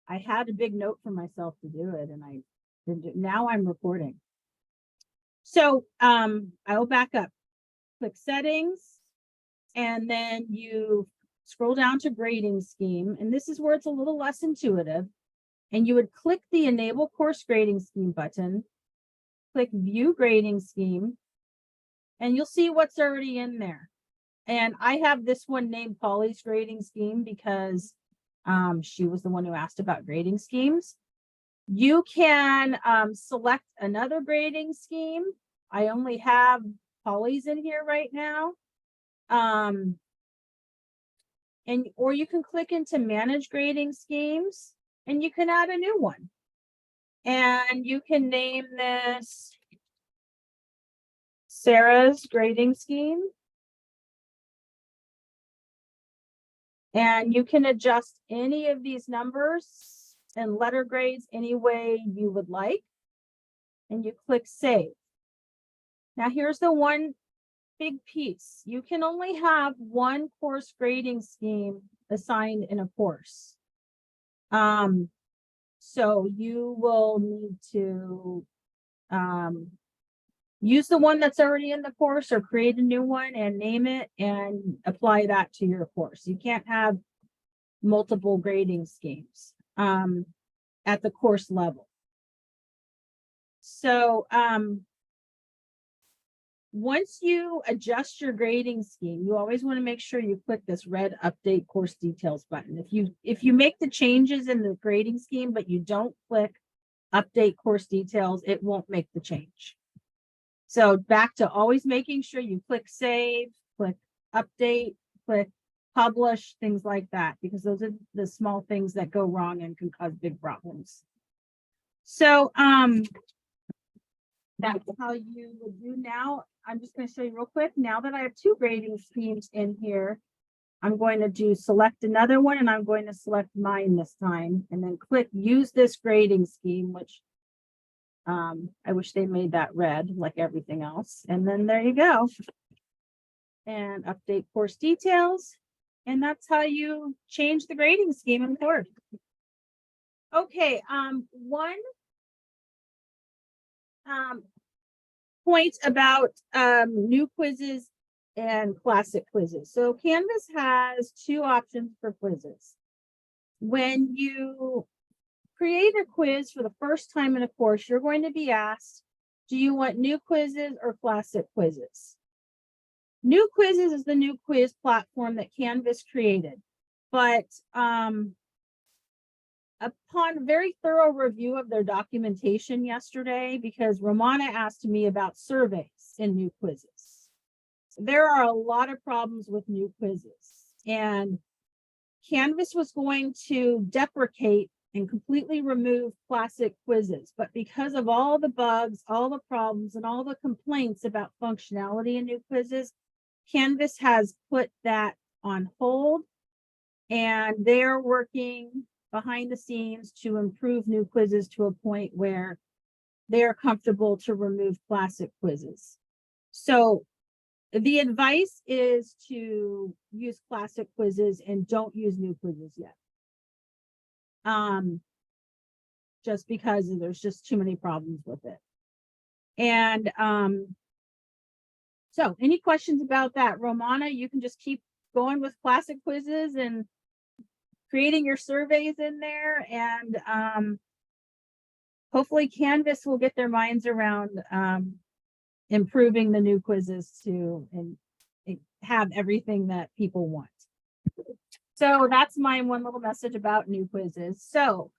I had a big note for myself to do it, and I didn't do it. Now I'm recording. So I will back up, click settings, and then you scroll down to grading scheme. And this is where it's a little less intuitive. And you would click the enable course grading scheme button, click view grading scheme, and you'll see what's already in there. And I have this one named Polly's grading scheme because she was the one who asked about grading schemes. You can select another grading scheme. I only have Polly's in here right now. Or you can click into manage grading schemes and you can add a new one. And you can name this Sarah's grading scheme. And you can adjust any of these numbers and letter grades any way you would like. And you click save. Now here's the one big piece. You can only have one course grading scheme assigned in a course. So you will need to use the one that's already in the course or create a new one and name it and apply that to your course. You can't have multiple grading schemes at the course level. So once you adjust your grading scheme, you always want to make sure you click this red update course details button. If you make the changes in the grading scheme, but you don't click update course details, it won't make the change. So back to always making sure you click save, click update, click publish, things like that, because those are the small things that go wrong and can cause big problems. So that's how you would do now. I'm just going to show you real quick. Now that I have two grading schemes in here, I'm going to do select another one, and I'm going to select mine this time, and then click use this grading scheme, which I wish they made that red like everything else. And then there you go. And update course details. And that's how you change the grading scheme in course. Okay, one point about new quizzes and classic quizzes. So Canvas has two options for quizzes. When you create a quiz for the first time in a course, you're going to be asked, do you want new quizzes or classic quizzes? New quizzes is the new quiz platform that Canvas created. But upon a very thorough review of their documentation yesterday, because Romana asked me about surveys in new quizzes, there are a lot of problems with new quizzes. And Canvas was going to deprecate and completely remove classic quizzes. But because of all the bugs, all the problems, and all the complaints about functionality in new quizzes, Canvas has put that on hold. And they're working behind the scenes to improve new quizzes to a point where they're comfortable to remove classic quizzes. So the advice is to use classic quizzes and don't use new quizzes yet. Just because there's just too many problems with it. And so any questions about that? Romana, you can just keep going with classic quizzes and creating your surveys in there, and hopefully Canvas will get their minds around improving the new quizzes to and have everything that people want. So that's my one little message about new quizzes. So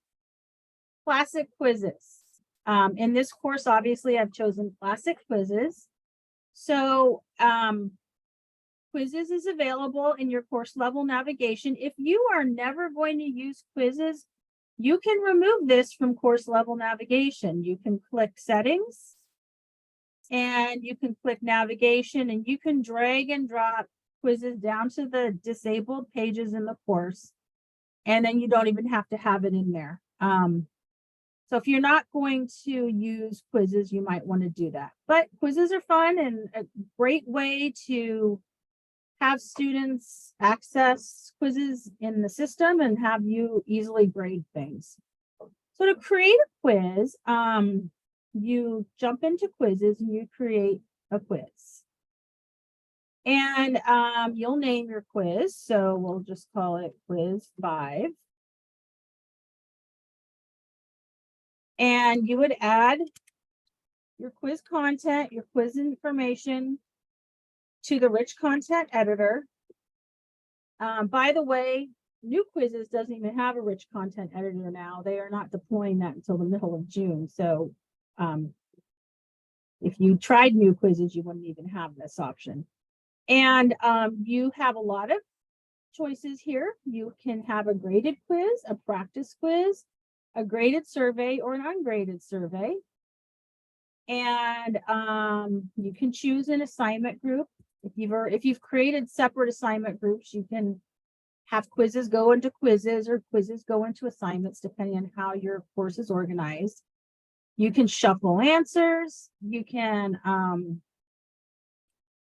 classic quizzes. In this course, obviously, I've chosen classic quizzes. So quizzes is available in your course level navigation. If you are never going to use quizzes, you can remove this from course level navigation. You can click settings and you can click navigation, and you can drag and drop quizzes down to the disabled pages in the course. And then you don't even have to have it in there. So if you're not going to use quizzes, you might want to do that. But quizzes are fun and a great way to have students access quizzes in the system and have you easily grade things. So to create a quiz, you jump into quizzes and you create a quiz. And you'll name your quiz. So we'll just call it quiz 5. And you would add your quiz content, your quiz information to the rich content editor. By the way, new quizzes doesn't even have a rich content editor now. They are not deploying that until the middle of June. So if you tried new quizzes, you wouldn't even have this option. And you have a lot of choices here. You can have a graded quiz, a practice quiz, a graded survey, or an ungraded survey. And you can choose an assignment group. If you've created separate assignment groups, you can have quizzes go into quizzes or quizzes go into assignments, depending on how your course is organized. You can shuffle answers. You can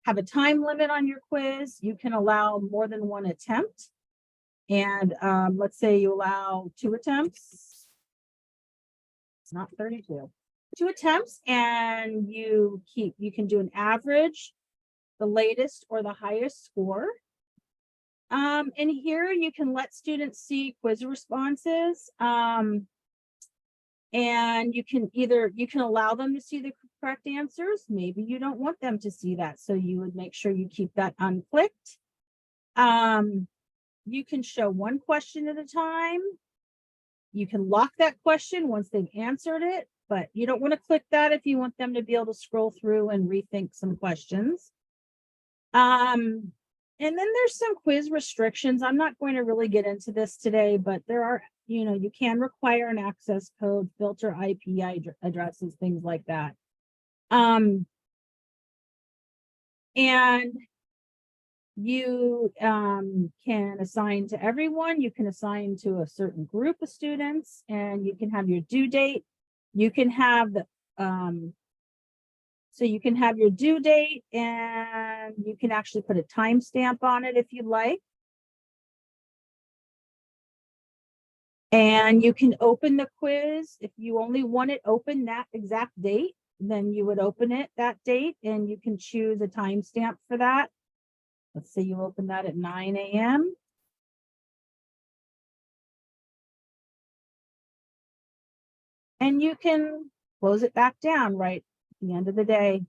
have a time limit on your quiz. You can allow more than one attempt. And let's say you allow 2 attempts. It's not 32. 2 attempts, and you can do an average, the latest or the highest score. And here you can let students see quiz responses. And you can allow them to see the correct answers. Maybe you don't want them to see that, so you would make sure you keep that unclicked. You can show one question at a time. You can lock that question once they've answered it, but you don't want to click that if you want them to be able to scroll through and rethink some questions. And then there's some quiz restrictions. I'm not going to really get into this today, but there are, you can require an access code, filter IP addresses, things like that. And you can assign to everyone. You can assign to a certain group of students, and you can have your due date. You can have the so you can have your due date, and you can actually put a timestamp on it if you'd like. And you can open the quiz. If you only want it open that exact date, then you would open it that date, and you can choose a timestamp for that. Let's say you open that at 9 a.m. And you can close it back down right at the end of the day.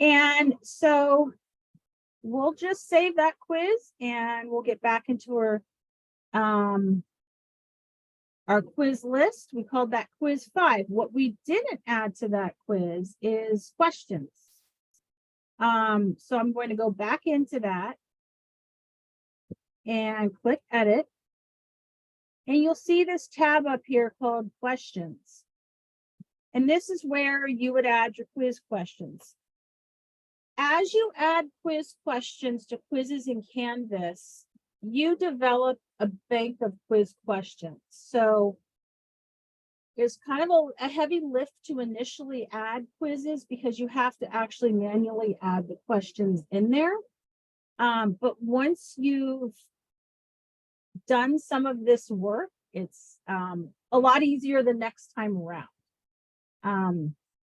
And so we'll just save that quiz, and we'll get back into our quiz list. We called that quiz 5. What we didn't add to that quiz is questions. So I'm going to go back into that and click edit. And you'll see this tab up here called questions. And this is where you would add your quiz questions. As you add quiz questions to quizzes in Canvas, you develop a bank of quiz questions. So there's kind of a heavy lift to initially add quizzes because you have to actually manually add the questions in there. But once you've done some of this work, it's a lot easier the next time around.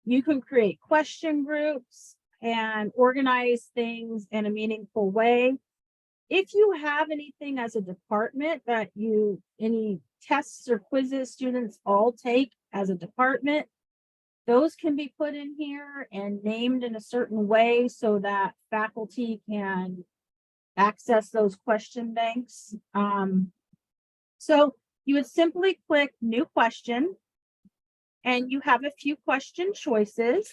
You can create question groups and organize things in a meaningful way. If you have anything as a department that any tests or quizzes students all take as a department, those can be put in here and named in a certain way so that faculty can access those question banks. So you would simply click new question, and you have a few question choices.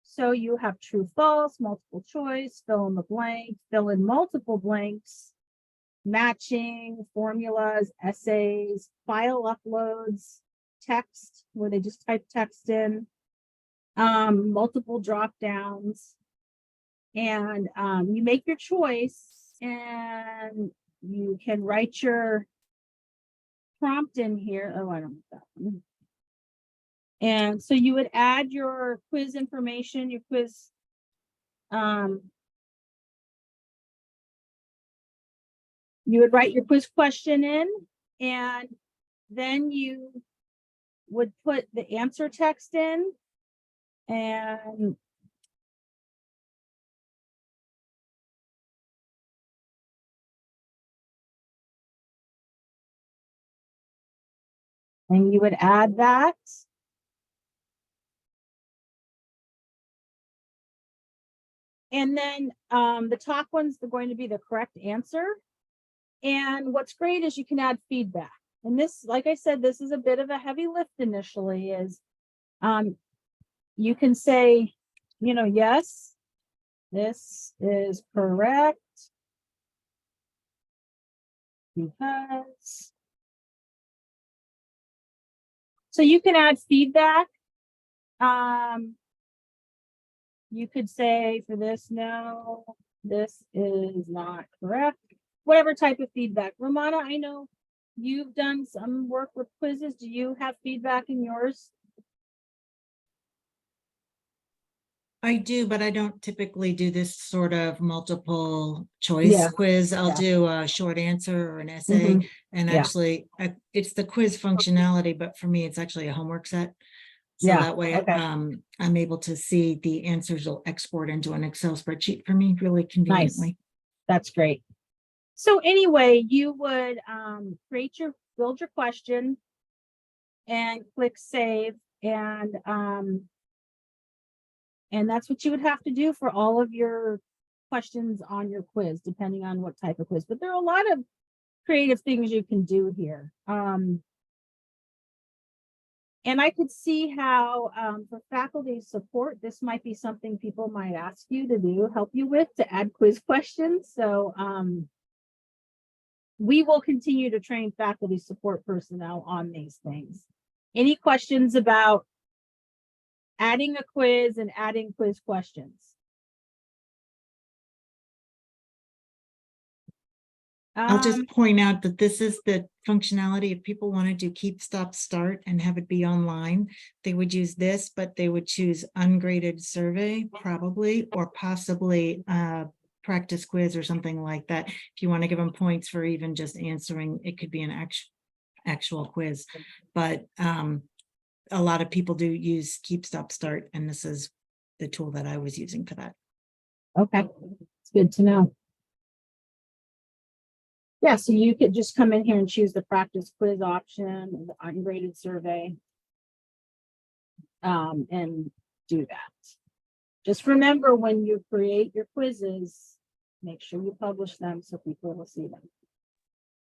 So you have true, false, multiple choice, fill in the blank, fill in multiple blanks, matching, formulas, essays, file uploads, text, where they just type text in, multiple drop downs. And you make your choice, and you can write your prompt in here. Oh, I don't want that one. And so you would add your quiz information, your quiz, you would write your quiz question in, and then you would put the answer text in, and you would add that. And then the top ones are going to be the correct answer. And what's great is you can add feedback. And this, like I said, this is a bit of a heavy lift initially, is you can say, you know, yes, this is correct because. So you can add feedback. You could say for this, no, this is not correct. Whatever type of feedback. Romana, I know you've done some work with quizzes. Do you have feedback in yours? I do, but I don't typically do this sort of multiple choice quiz. I'll do a short answer or an essay. And actually, it's the quiz functionality, but for me, it's actually a homework set. So that way, I'm able to see the answers will export into an Excel spreadsheet for me really conveniently. Nice. That's great. So anyway, you would build your question and click save, and that's what you would have to do for all of your questions on your quiz, depending on what type of quiz. But there are a lot of creative things you can do here. And I could see how for faculty support, this might be something people might ask you to do, help you with, to add quiz questions. So we will continue to train faculty support personnel on these things. Any questions about adding a quiz and adding quiz questions? I'll just point out that this is the functionality. If people want to do keep, stop, start and have it be online, they would use this, but they would choose ungraded survey probably, or possibly practice quiz or something like that. If you want to give them points for even just answering, it could be an actual quiz. But a lot of people do use keep, stop, start, and this is the tool that I was using for that. Okay, it's good to know. Yeah, so you could just come in here and choose the practice quiz option, the ungraded survey, and do that. Just remember, when you create your quizzes, make sure you publish them so people will see them.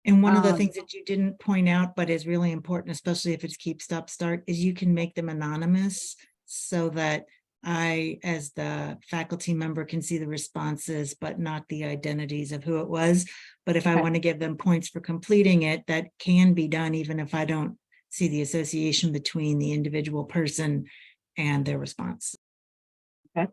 And one of the things that you didn't point out, but is really important, especially if it's keep, stop, start, is you can make them anonymous so that I, as the faculty member, can see the responses, but not the identities of who it was. But if I want to give them points for completing it, that can be done even if I don't see the association between the individual person and their response. Okay.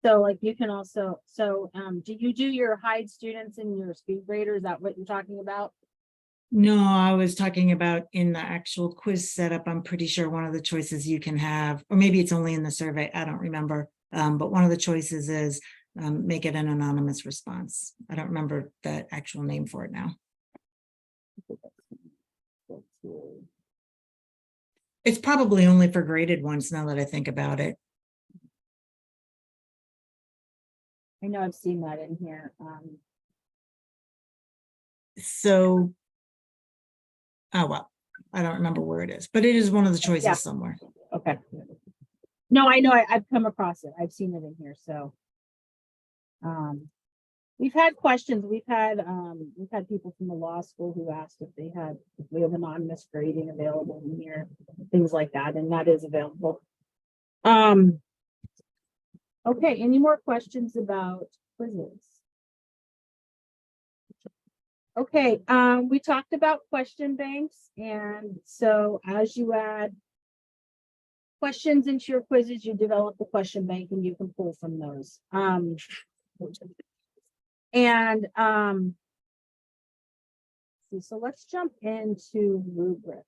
So like you can also, do you do your hide students and your speed grader? Is that what you're talking about? No, I was talking about in the actual quiz setup. I'm pretty sure one of the choices you can have, or maybe it's only in the survey, I don't remember. But one of the choices is make it an anonymous response. I don't remember the actual name for it now. It's probably only for graded ones now that I think about it. I know I've seen that in here. So, oh, well, I don't remember where it is, but it is one of the choices somewhere. Okay. No, I know I've come across it. I've seen it in here. So we've had questions. We've had people from the law school who asked if we have anonymous grading available in here, things like that, and that is available. Okay, any more questions about quizzes? Okay, we talked about question banks, and so as you add questions into your quizzes, you develop the question bank and you can pull from those. And so let's jump into rubrics.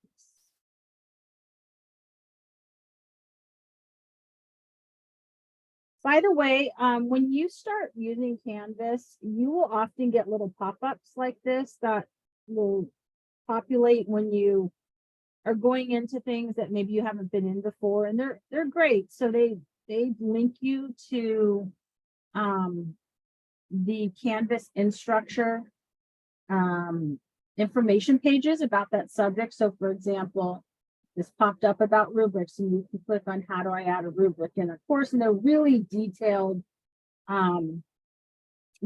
By the way, when you start using Canvas, you will often get little pop-ups like this that will populate when you are going into things that maybe you haven't been in before, and they're great. So they link you to the Canvas instructor information pages about that subject. So for example, this popped up about rubrics, and you can click on how do I add a rubric in a course, and they're really detailed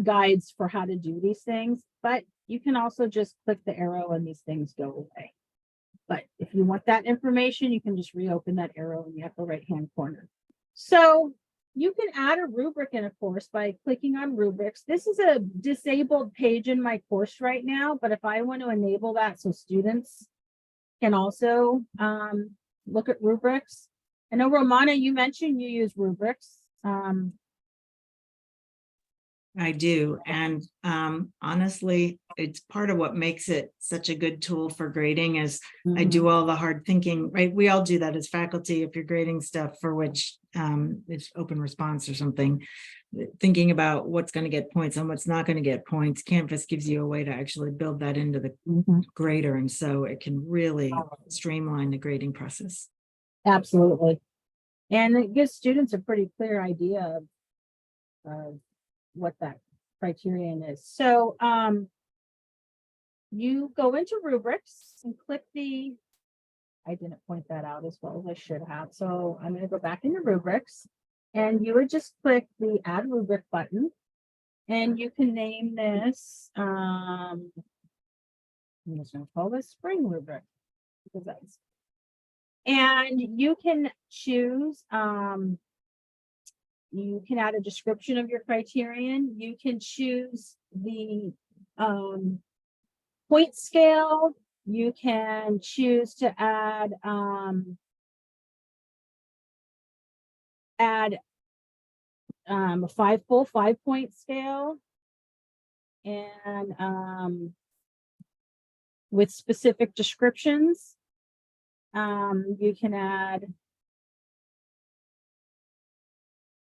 guides for how to do these things. But you can also just click the arrow and these things go away. But if you want that information, you can just reopen that arrow in the upper right hand corner. So you can add a rubric in a course by clicking on rubrics. This is a disabled page in my course right now, but if I want to enable that so students can also look at rubrics. I know, Romana, you mentioned you use rubrics. I do. And honestly, it's part of what makes it such a good tool for grading is I do all the hard thinking, right? We all do that as faculty. If you're grading stuff for which it's open response or something, thinking about what's going to get points and what's not going to get points, Canvas gives you a way to actually build that into the grader. And so it can really streamline the grading process. Absolutely. And it gives students a pretty clear idea of what that criterion is. So you go into rubrics and click the, I didn't point that out as well as I should have. So I'm going to go back into rubrics, and you would just click the add rubric button, and you can name this, I'm just going to call this spring rubric because that's, and you can choose, you can add a description of your criterion. You can choose the point scale. You can choose to add a full 5-point scale, and with specific descriptions. You can add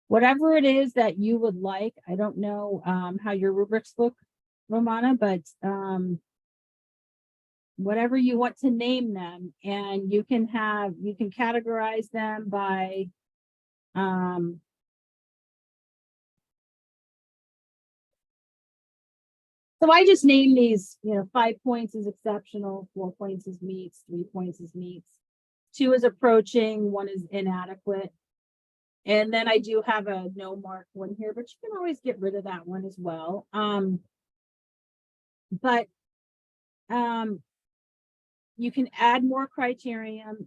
whatever it is that you would like. I don't know how your rubrics look, Romana, but whatever you want to name them, and you can categorize them by so I just name these, 5 points is exceptional, 4 points is meets, 3 points is meets, 2 is approaching, 1 is inadequate. And then I do have a no mark one here, but you can always get rid of that one as well. But you can add more criterion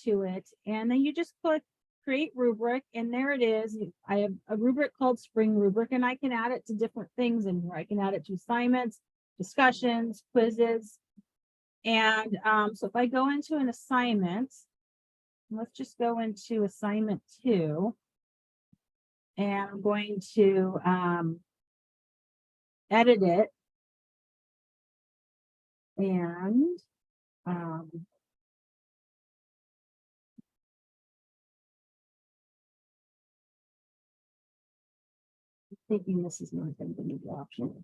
to it, and then you just click create rubric, and there it is. I have a rubric called spring rubric, and I can add it to different things in here. I can add it to assignments, discussions, quizzes. And so if I go into an assignment, let's just go into assignment 2, and I'm going to edit it, and thinking this is not going to be the option.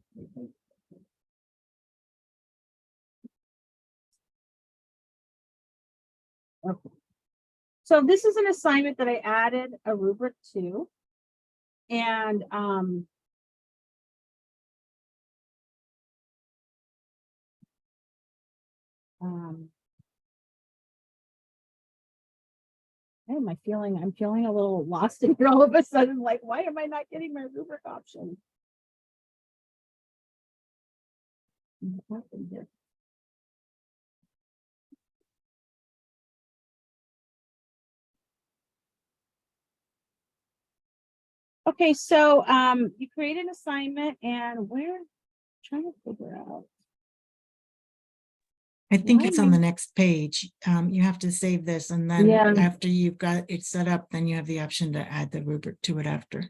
Okay. So this is an assignment that I added a rubric to, and I'm feeling a little lost in here all of a sudden, like, why am I not getting my rubric option? What happened here? Okay, so you create an assignment, and I'm trying to figure out. I think it's on the next page. You have to save this, and then after you've got it set up, then you have the option to add the rubric to it after.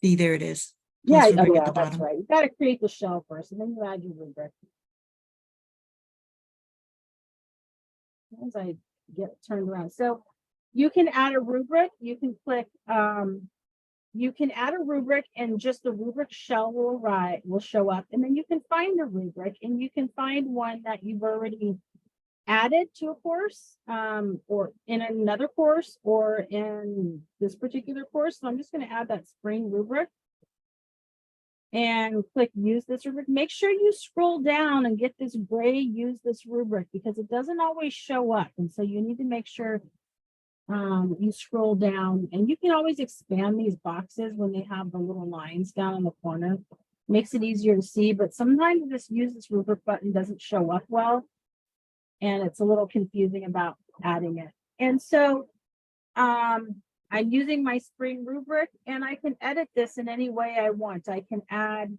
See, there it is. Yeah, Plus oh, rubric at yeah, the that's bottom. right. You gotta create the shell first, and then you add your rubric. Once I get it turned around. So you can add a rubric, you can click, you can add a rubric and just the rubric shell will show up, and then you can find a rubric and you can find one that you've already added to a course, or in another course or in this particular course. So I'm just going to add that spring rubric and click use this rubric. Make sure you scroll down and get this gray use this rubric, because it doesn't always show up. And so you need to make sure you scroll down, and you can always expand these boxes when they have the little lines down in the corner. Makes it easier to see, but sometimes this use this rubric button doesn't show up well, and it's a little confusing about adding it. And so I'm using my spring rubric, and I can edit this in any way I want. I can add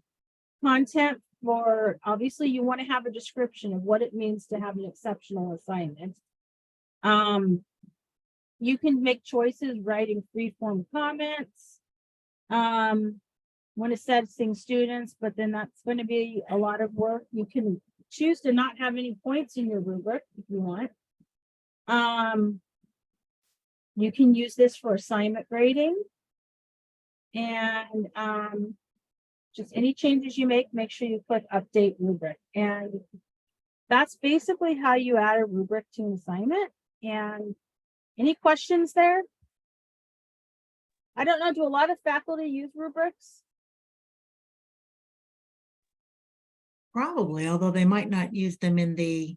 content for, obviously you want to have a description of what it means to have an exceptional assignment. You can make choices writing free-form comments, when assessing students, but then that's going to be a lot of work. You can choose to not have any points in your rubric if you want. You can use this for assignment grading, and just any changes you make sure you click update rubric. And that's basically how you add a rubric to an assignment. And any questions there? I don't know, do a lot of faculty use rubrics? Probably, although they might not use them in the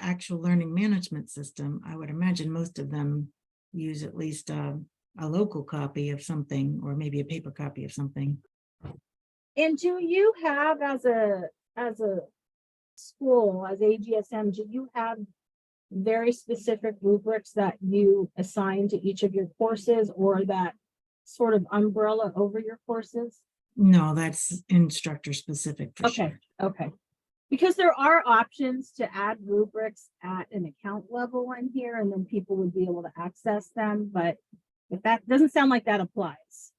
actual learning management system. I would imagine most of them use at least a local copy of something, or maybe a paper copy of something. And do you have, as a school, as AGSM, do you have very specific rubrics that you assign to each of your courses, or that sort of umbrella over your courses? No, that's instructor specific for Okay, sure. okay. Because there are options to add rubrics at an account level in here, and then people would be able to access them. But if that doesn't sound like that applies.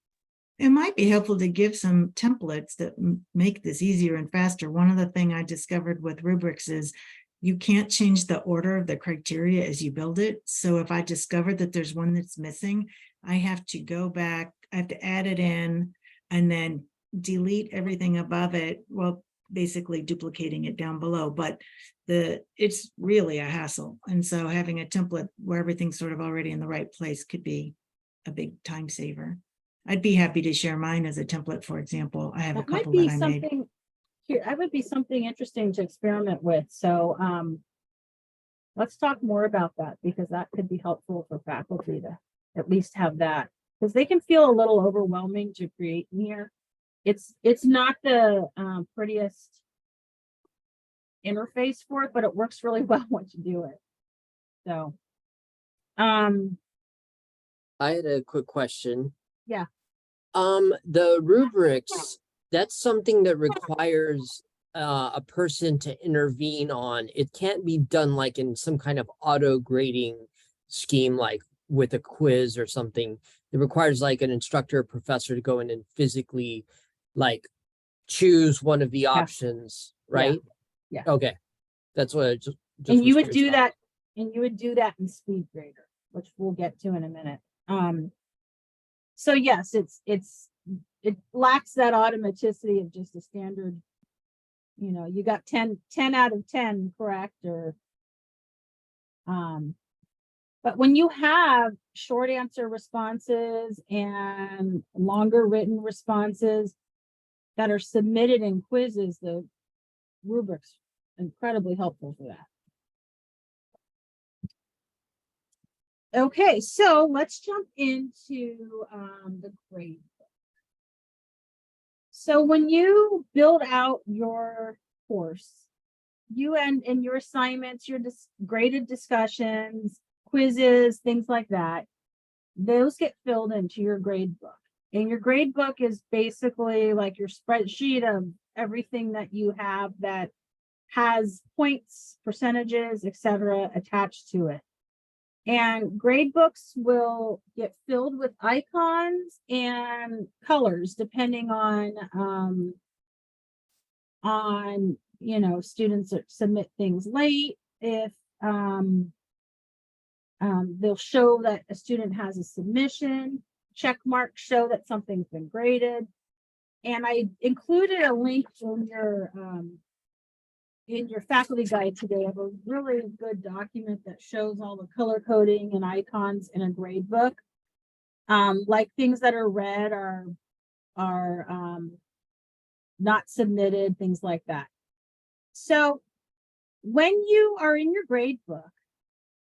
It might be helpful to give some templates that make this easier and faster. One of the things I discovered with rubrics is you can't change the order of the criteria as you build it. So if I discover that there's one that's missing, I have to go back, I have to add it in and then delete everything above it. Well, basically duplicating it down below, but it's really a hassle. And so having a template where everything's sort of already in the right place could be a big time saver. I'd be happy to share mine as a template, for example. I have a couple that I made. Here, that would be something interesting to experiment with. So let's talk more about that, because that could be helpful for faculty to at least have that, because they can feel a little overwhelming to create in here. It's not the prettiest interface for it, but it works really well once you do it. So I had a quick question. Yeah. The rubrics, that's something that requires a person to intervene on. It can't be done like in some kind of auto grading scheme, like with a quiz or something. It requires like an instructor or professor to go in and physically like choose one of the options, right? Yeah. Okay. That's what I just and you was would curious do about. that, and you would do that in SpeedGrader, which we'll get to in a minute. So yes, it lacks that automaticity of just a standard, you know, you got 10 out of 10 correct, or but when you have short answer responses and longer written responses that are submitted in quizzes, the rubrics incredibly helpful for that. Okay, so let's jump into the grade book. So when you build out your course, you end in your assignments, your graded discussions, quizzes, things like that, those get filled into your grade book. And your grade book is basically like your spreadsheet of everything that you have that has points, percentages, etc. attached to it. And grade books will get filled with icons and colors depending on students that submit things late. If they'll show that a student has a submission, check marks show that something's been graded. And I included a link in your faculty guide today of a really good document that shows all the color coding and icons in a grade book. Like things that are red are not submitted, things like that. So when you are in your grade book,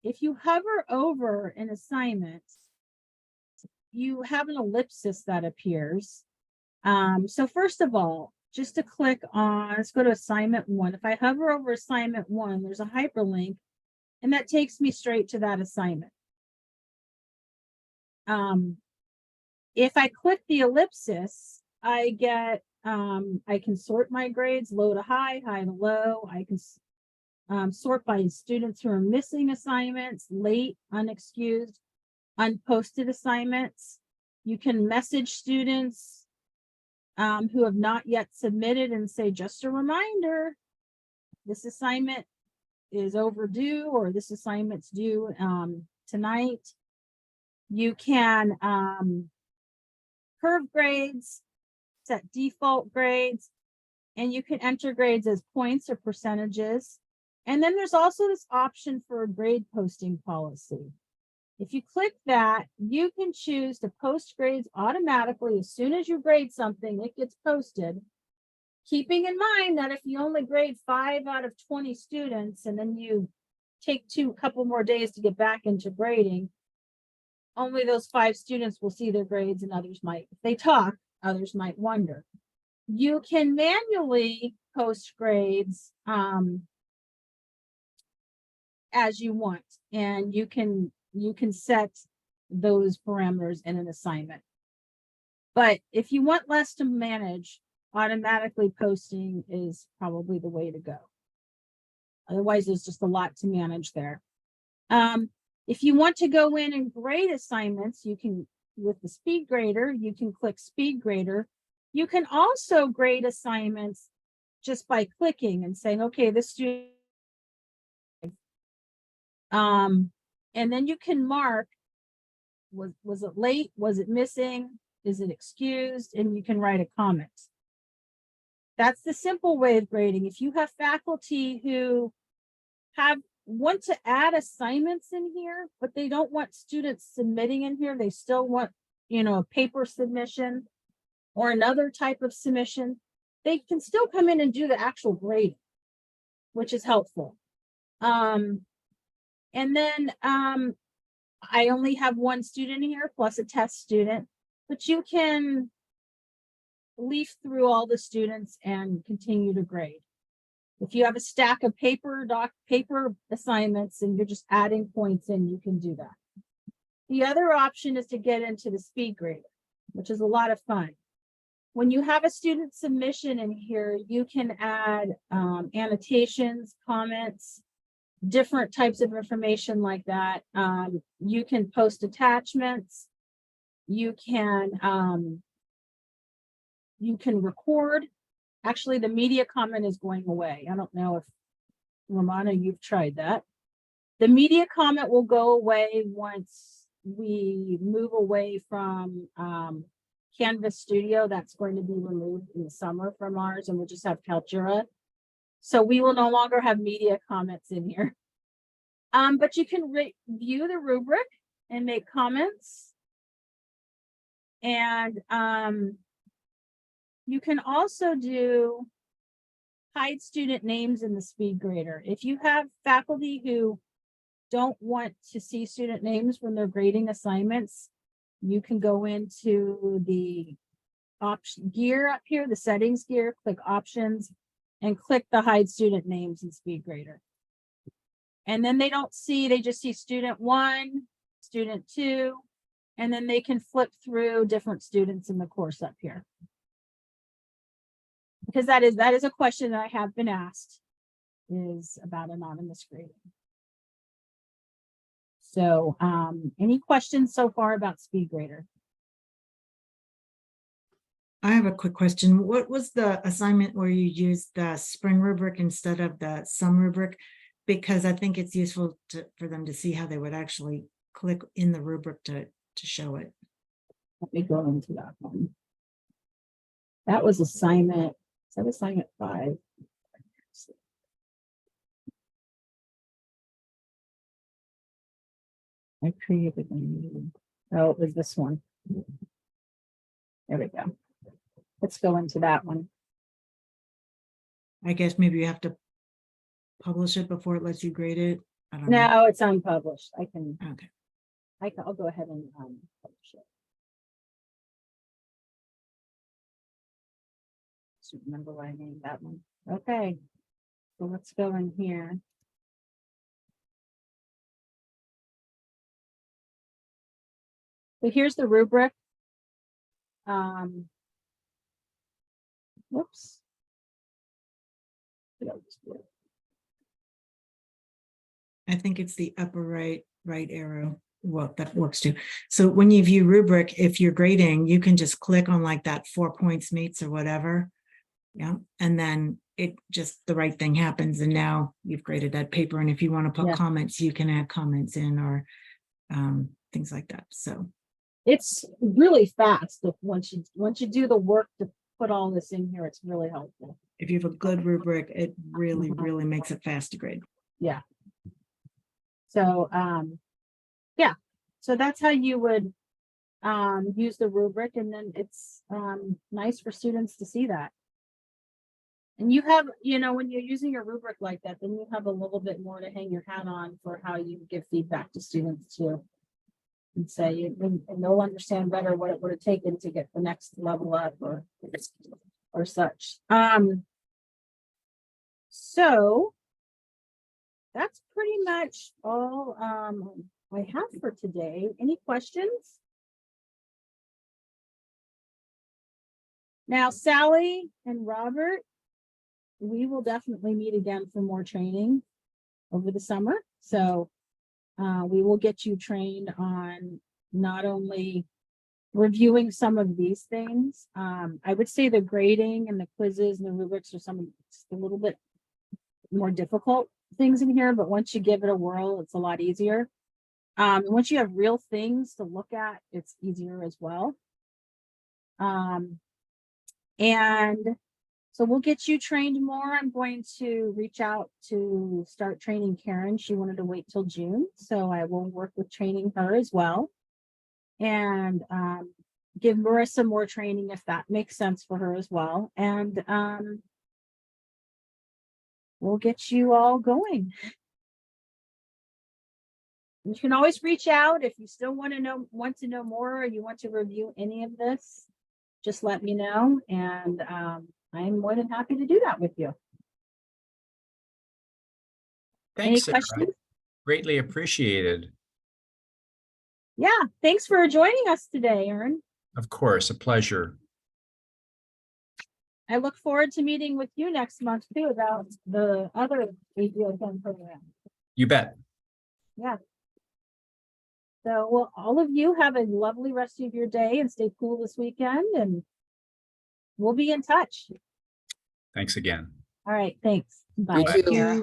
if you hover over an assignment, you have an ellipsis that appears. So first of all, just to click on, let's go to assignment 1. If I hover over assignment 1, there's a hyperlink, and that takes me straight to that assignment. If I click the ellipsis, I get, I can sort my grades, low to high, high to low. I can sort by students who are missing assignments, late, unexcused, unposted assignments. You can message students who have not yet submitted and say, just a reminder, this assignment is overdue, or this assignment's due tonight. You can curve grades, set default grades, and you can enter grades as points or percentages. And then there's also this option for a grade posting policy. If you click that, you can choose to post grades automatically. As soon as you grade something, it gets posted. Keeping in mind that if you only grade 5 out of 20 students, and then you take a couple more days to get back into grading, only those 5 students will see their grades, and others might, if they talk, others might wonder. You can manually post grades as you want, and you can set those parameters in an assignment. But if you want less to manage, automatically posting is probably the way to go. Otherwise, there's just a lot to manage there. If you want to go in and grade assignments, you can, with the speed grader, you can click speed grader. You can also grade assignments just by clicking and saying, okay, this student, and then you can mark, was it late? Was it missing? Is it excused? And you can write a comment. That's the simple way of grading. If you have faculty who want to add assignments in here, but they don't want students submitting in here, they still want, a paper submission or another type of submission, they can still come in and do the actual grading, which is helpful. And then I only have 1 student here plus a test student, but you can leaf through all the students and continue to grade. If you have a stack of paper assignments and you're just adding points in, you can do that. The other option is to get into the speed grader, which is a lot of fun. When you have a student submission in here, you can add annotations, comments, different types of information like that. You can post attachments. You can record. Actually, the media comment is going away. I don't know if, Romana, you've tried that. The media comment will go away once we move away from Canvas Studio. That's going to be removed in the summer from ours, and we'll just have Kaltura. So we will no longer have media comments in here. But you can view the rubric and make comments. And you can also hide student names in the speed grader. If you have faculty who don't want to see student names when they're grading assignments, you can go into the option gear up here, the settings gear, click options, and click the hide student names in speed grader. And then they just see student 1, student 2, And then they can flip through different students in the course up here. Because that is a question that I have been asked, is about anonymous grading. So any questions so far about SpeedGrader? I have a quick question. What was the assignment where you used the spring rubric instead of the sum rubric? Because I think it's useful for them to see how they would actually click in the rubric to show it. Let me go into that one. That was assignment. Is that assignment 5? I created a new. Oh, it was this one. There we go. Let's go into that one. I guess maybe you have to publish it before it lets you grade it. I don't know. No, it's unpublished. Okay. I'll go ahead and publish it. Just remember what I named that one. Okay. So let's go in here. So here's the rubric. Whoops. I think it's the upper right arrow. Well, that works too. So when you view rubric, if you're grading, you can just click on like that 4 points meets or whatever. Yeah. And then it just the right thing happens. And now you've graded that paper. And if you want to put comments, you can add comments in or things like that. So it's really fast. Once you do the work to put all this in here, it's really helpful. if you have a good rubric, it really, really makes it fast to grade. Yeah. So, yeah, so that's how you would use the rubric, and then it's nice for students to see that. And you have, when you're using your rubric like that, then you have a little bit more to hang your hat on for how you give feedback to students too. And say, and they'll understand better what it would have taken to get the next level up or such. So that's pretty much all I have for today. Any questions? Now, Sally and Robert, we will definitely meet again for more training over the summer. So we will get you trained on not only reviewing some of these things. I would say the grading and the quizzes and the rubrics are some a little bit more difficult things in here, but once you give it a whirl, it's a lot easier. And once you have real things to look at, it's easier as well. And so we'll get you trained more. I'm going to reach out to start training Karen. She wanted to wait till June, so I will work with training her as well. And give Marissa more training if that makes sense for her as well. And we'll get you all going. You can always reach out if you still want to know more, or you want to review any of this. Just let me know, and I'm more than happy to do that with you. Thanks, Any Sarah. questions? Greatly appreciated. Yeah, thanks for joining us today, Ern. Of course, a pleasure. I look forward to meeting with you next month too about the other ADO10 program. You bet. Yeah. So, well, all of you have a lovely rest of your day and stay cool this weekend, and we'll be in touch. Thanks again. All right, thanks. Bye. You too. Sarah.